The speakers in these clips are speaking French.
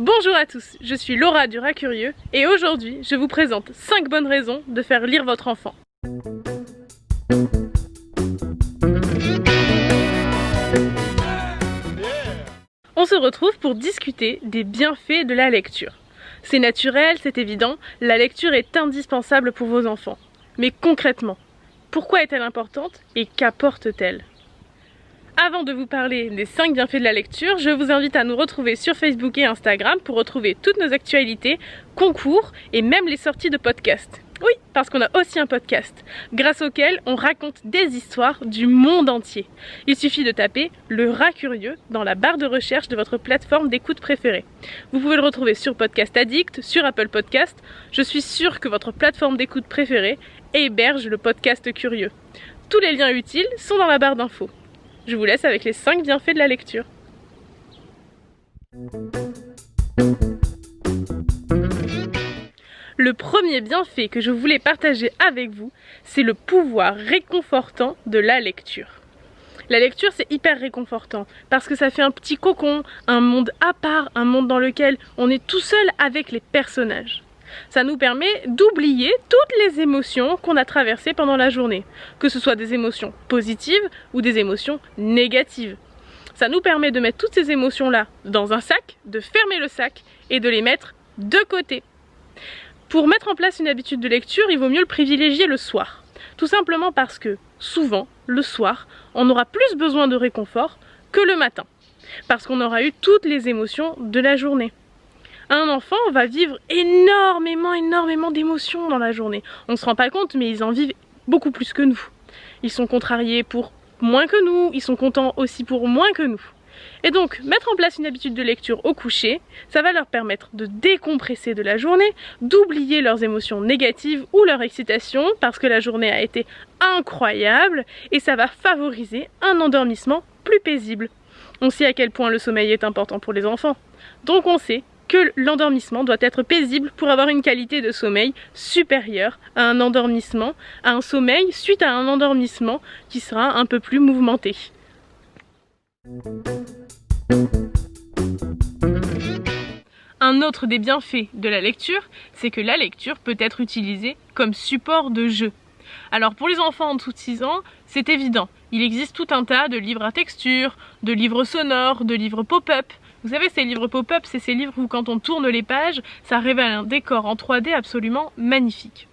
Bonjour à tous, je suis Laura du Rat Curieux et aujourd'hui je vous présente 5 bonnes raisons de faire lire votre enfant. On se retrouve pour discuter des bienfaits de la lecture. C'est naturel, c'est évident, la lecture est indispensable pour vos enfants. Mais concrètement, pourquoi est-elle importante et qu'apporte-t-elle ? Avant de vous parler des 5 bienfaits de la lecture, je vous invite à nous retrouver sur Facebook et Instagram pour retrouver toutes nos actualités, concours et même les sorties de podcasts. Oui, parce qu'on a aussi un podcast, grâce auquel on raconte des histoires du monde entier. Il suffit de taper le Rat Curieux dans la barre de recherche de votre plateforme d'écoute préférée. Vous pouvez le retrouver sur Podcast Addict, sur Apple Podcast. Je suis sûre que votre plateforme d'écoute préférée héberge le podcast Curieux. Tous les liens utiles sont dans la barre d'infos. Je vous laisse avec les 5 bienfaits de la lecture. Le premier bienfait que je voulais partager avec vous, c'est le pouvoir réconfortant de la lecture. La lecture, c'est hyper réconfortant parce que ça fait un petit cocon, un monde à part, un monde dans lequel on est tout seul avec les personnages. Ça nous permet d'oublier toutes les émotions qu'on a traversées pendant la journée, que ce soit des émotions positives ou des émotions négatives. Ça nous permet de mettre toutes ces émotions-là dans un sac, de fermer le sac et de les mettre de côté. Pour mettre en place une habitude de lecture, il vaut mieux le privilégier le soir. Tout simplement parce que, souvent, le soir, on aura plus besoin de réconfort que le matin. Parce qu'on aura eu toutes les émotions de la journée. Un enfant va vivre énormément d'émotions dans la journée. On ne se rend pas compte, mais ils en vivent beaucoup plus que nous. Ils sont contrariés pour moins que nous, ils sont contents aussi pour moins que nous. Et donc, mettre en place une habitude de lecture au coucher, ça va leur permettre de décompresser de la journée, d'oublier leurs émotions négatives ou leur excitation, parce que la journée a été incroyable, et ça va favoriser un endormissement plus paisible. On sait à quel point le sommeil est important pour les enfants. Donc on sait que l'endormissement doit être paisible pour avoir une qualité de sommeil supérieure à un endormissement, à un sommeil suite à un endormissement qui sera un peu plus mouvementé. Un autre des bienfaits de la lecture, c'est que la lecture peut être utilisée comme support de jeu. Alors pour les enfants en dessous de 6 ans, c'est évident. Il existe tout un tas de livres à texture, de livres sonores, de livres pop-up. Vous savez, ces livres pop-up, c'est ces livres où quand on tourne les pages, ça révèle un décor en 3D absolument magnifique.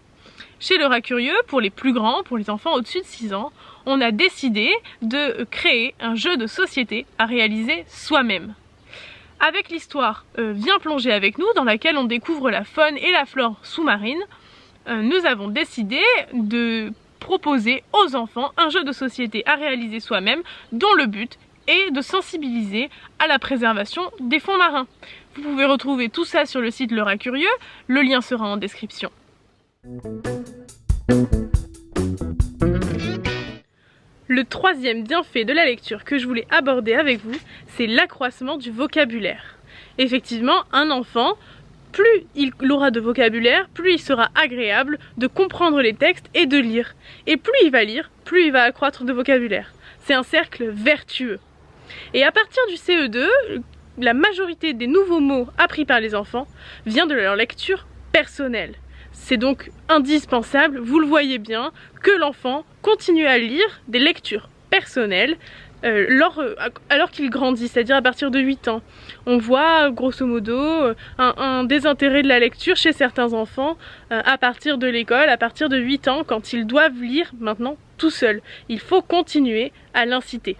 Chez le Rat Curieux, pour les plus grands, pour les enfants au-dessus de 6 ans, on a décidé de créer un jeu de société à réaliser soi-même. Avec l'histoire Viens plonger avec nous, dans laquelle on découvre la faune et la flore sous-marine, nous avons décidé de proposer aux enfants un jeu de société à réaliser soi-même, dont le but est de sensibiliser à la préservation des fonds marins. Vous pouvez retrouver tout ça sur le site Le Rat Curieux, le lien sera en description. Le troisième bienfait de la lecture que je voulais aborder avec vous, c'est l'accroissement du vocabulaire. Effectivement, un enfant, plus il aura de vocabulaire, plus il sera agréable de comprendre les textes et de lire. Et plus il va lire, plus il va accroître de vocabulaire. C'est un cercle vertueux. Et à partir du CE2, la majorité des nouveaux mots appris par les enfants vient de leur lecture personnelle. C'est donc indispensable, vous le voyez bien, que l'enfant continue à lire des lectures personnelles alors qu'il grandit, c'est-à-dire à partir de 8 ans. On voit grosso modo un désintérêt de la lecture chez certains enfants à partir de l'école, à partir de 8 ans, quand ils doivent lire maintenant tout seuls. Il faut continuer à l'inciter.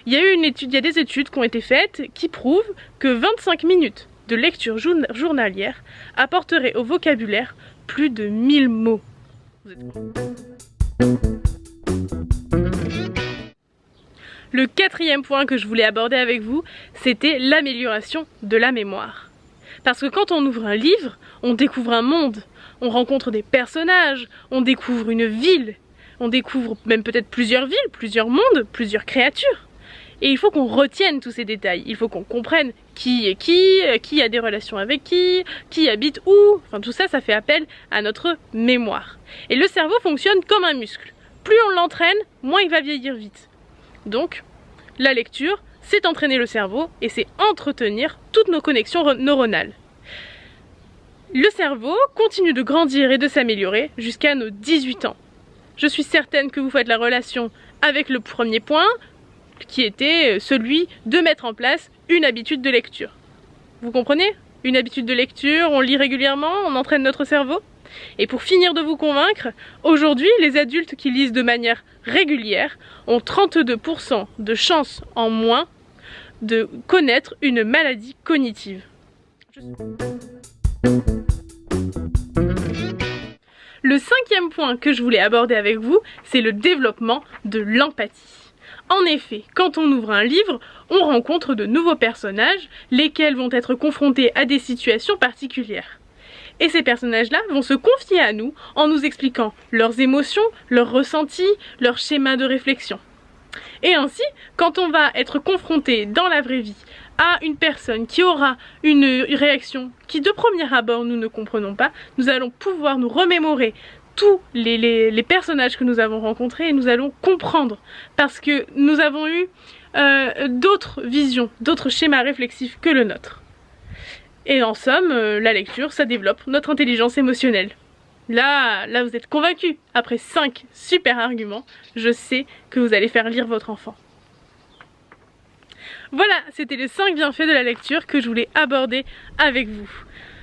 Il y a des études qui ont été faites qui prouvent que 25 minutes de lecture journalière apporteraient au vocabulaire plus de 1000 mots. Le quatrième point que je voulais aborder avec vous, c'était l'amélioration de la mémoire. Parce que quand on ouvre un livre, on découvre un monde, on rencontre des personnages, on découvre une ville, on découvre même peut-être plusieurs villes, plusieurs mondes, plusieurs créatures. Et il faut qu'on retienne tous ces détails, il faut qu'on comprenne qui est qui a des relations avec qui habite où, enfin tout ça, ça fait appel à notre mémoire. Et le cerveau fonctionne comme un muscle. Plus on l'entraîne, moins il va vieillir vite. Donc, la lecture, c'est entraîner le cerveau et c'est entretenir toutes nos connexions neuronales. Le cerveau continue de grandir et de s'améliorer jusqu'à nos 18 ans. Je suis certaine que vous faites la relation avec le premier point, qui était celui de mettre en place une habitude de lecture. Vous comprenez? Une habitude de lecture, on lit régulièrement, on entraîne notre cerveau. Et pour finir de vous convaincre, aujourd'hui, les adultes qui lisent de manière régulière ont 32% de chances en moins de connaître une maladie cognitive. Le cinquième point que je voulais aborder avec vous, c'est le développement de l'empathie. En effet, quand on ouvre un livre, on rencontre de nouveaux personnages, lesquels vont être confrontés à des situations particulières. Et ces personnages-là vont se confier à nous en nous expliquant leurs émotions, leurs ressentis, leurs schémas de réflexion. Et ainsi, quand on va être confronté dans la vraie vie à une personne qui aura une réaction qui de premier abord nous ne comprenons pas, nous allons pouvoir nous remémorer tous les personnages que nous avons rencontrés et nous allons comprendre parce que nous avons eu d'autres visions, d'autres schémas réflexifs que le nôtre. Et en somme, la lecture, ça développe notre intelligence émotionnelle. Là vous êtes convaincus. Après 5 super arguments, je sais que vous allez faire lire votre enfant. Voilà, c'était les 5 bienfaits de la lecture que je voulais aborder avec vous.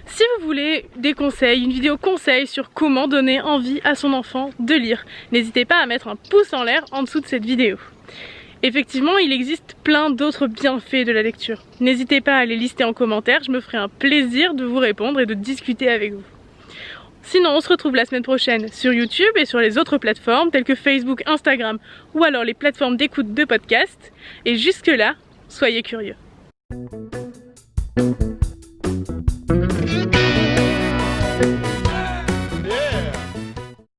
Si vous voulez des conseils, une vidéo conseil sur comment donner envie à son enfant de lire, n'hésitez pas à mettre un pouce en l'air en dessous de cette vidéo. Effectivement, il existe plein d'autres bienfaits de la lecture. N'hésitez pas à les lister en commentaire, je me ferai un plaisir de vous répondre et de discuter avec vous. Sinon, on se retrouve la semaine prochaine sur YouTube et sur les autres plateformes telles que Facebook, Instagram ou alors les plateformes d'écoute de podcasts. Et jusque-là, soyez curieux.